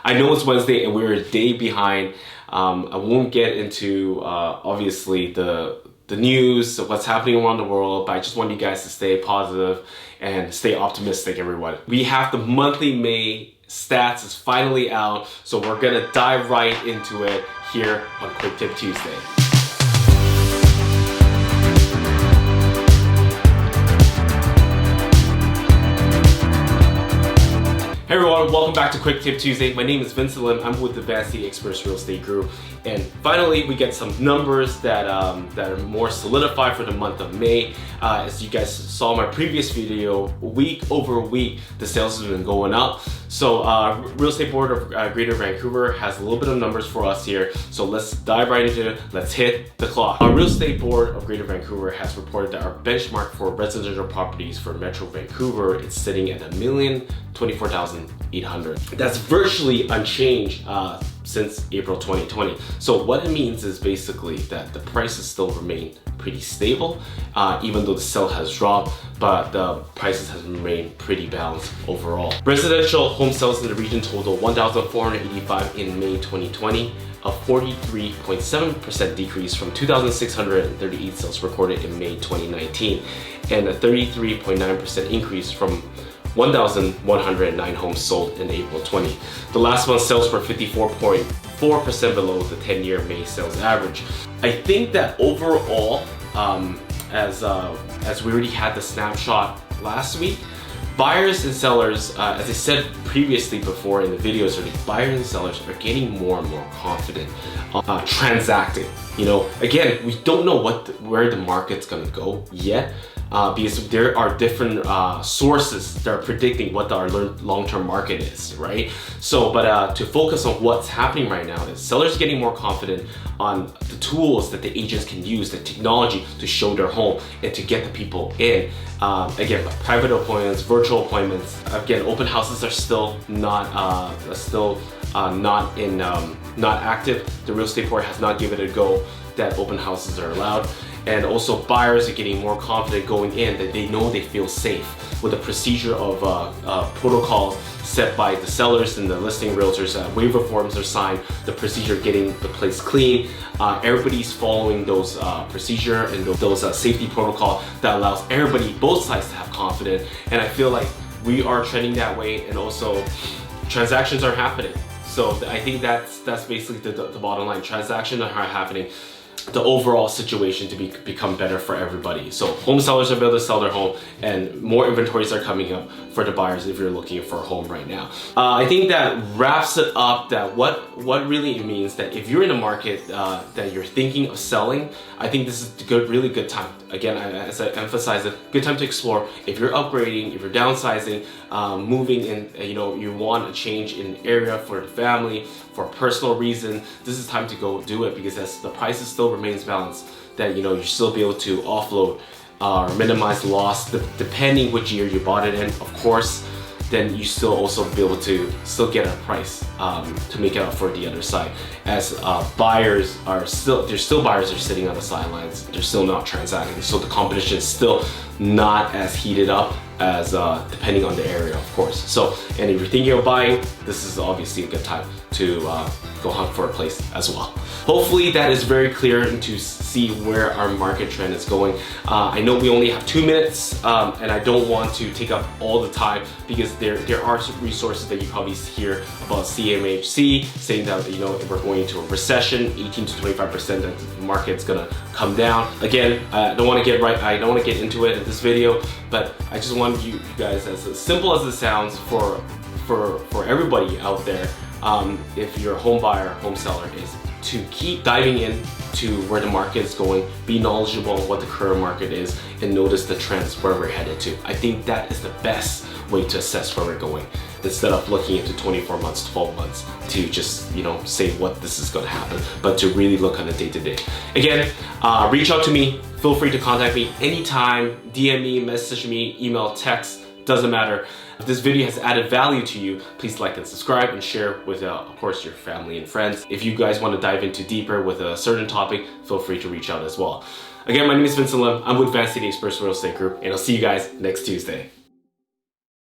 I know it's Wednesday and we're a day behind. I won't get into obviously the news, what's happening around the world, but I just want you guys to stay positive and stay optimistic, everyone. We have the monthly May stats is finally out, so we're gonna dive right into it here on Quick Tip Tuesday. Hey everyone, welcome back to Quick Tip Tuesday. My name is Vincent Lim. I'm with the Vancouver Experts Real Estate Group, and finally we get some numbers that are more solidified for the month of May. As you guys saw in my previous video, week over week the sales have been going up. So Real Estate Board of Greater Vancouver has a little bit of numbers for us here. So let's dive right into it. Let's hit the clock. Our Real Estate Board of Greater Vancouver has reported that our benchmark for residential properties for Metro Vancouver is sitting at $1,024,800. That's virtually unchanged since April 2020. So what it means is basically that the prices still remain pretty stable, even though the sale has dropped, but the prices have remained pretty balanced overall. Residential home sales in the region total 1,485 in May 2020, a 43.7% decrease from 2,638 sales recorded in May 2019, and a 33.9% increase from 1,109 homes sold in April 20. The last month's sales were 54.4% below the 10-year May sales average. I think that overall, as we already had the snapshot last week, buyers and sellers, as I said previously before in the videos already, buyers and sellers are getting more and more confident transacting. You know, again, we don't know where the market's gonna go yet. Because there are different sources that are predicting what our long-term market is, right? So, but to focus on what's happening right now is sellers getting more confident on the tools that the agents can use, the technology to show their home and to get the people in. Again, private appointments, virtual appointments. Again, open houses are still not active. The real estate board has not given it a go that open houses are allowed. And also buyers are getting more confident going in, that they know they feel safe with the procedure of protocols set by the sellers and the listing realtors. Waiver forms are signed, the procedure getting the place clean. Everybody's following those procedure and those safety protocol that allows everybody, both sides, to have confidence. And I feel like we are trending that way, and also transactions are happening. So I think that's basically the bottom line. Transactions are happening. The overall situation to become better for everybody. So home sellers are able to sell their home, and more inventories are coming up for the buyers if you're looking for a home right now. I think that wraps it up, that what really means that if you're in a market that you're thinking of selling, I think this is a really good time. Again, as I emphasize it, good time to explore. If you're upgrading, if you're downsizing, moving in, you want a change in area for the family, for a personal reason, this is time to go do it, because as the prices still remains balanced, that you still be able to offload or minimize loss depending which year you bought it in, of course. Then you still also be able to still get a price to make it up for the other side. As buyers are buyers are sitting on the sidelines, they're still not transacting, so the competition is still not as heated up as depending on the area, of course. So, and if you're thinking of buying, this is obviously a good time to go hunt for a place as well. Hopefully that is very clear and to see where our market trend is going. I know we only have 2 minutes, and I don't want to take up all the time, because there are some resources that you probably hear about CMHC saying that we're going into a recession, 18 to 25% that the market's gonna come down. Again, I don't want to get into it in this video, but I just want you guys, as simple as it sounds, for everybody out there, if you're a home buyer, home seller, is to keep diving in to where the market is going, be knowledgeable on what the current market is, and notice the trends where we're headed to. I think that is the best way to assess where we're going, instead of looking into 24 months, 12 months to just say what this is going to happen, but to really look on a day-to-day. Again, reach out to me. Feel free to contact me anytime. DM me, message me, email, text, doesn't matter. If this video has added value to you, please like and subscribe and share with, of course, your family and friends. If you guys want to dive into deeper with a certain topic, feel free to reach out as well. Again, my name is Vincent Lim. I'm with Vancouver Experts Real Estate Group, and I'll see you guys next Tuesday.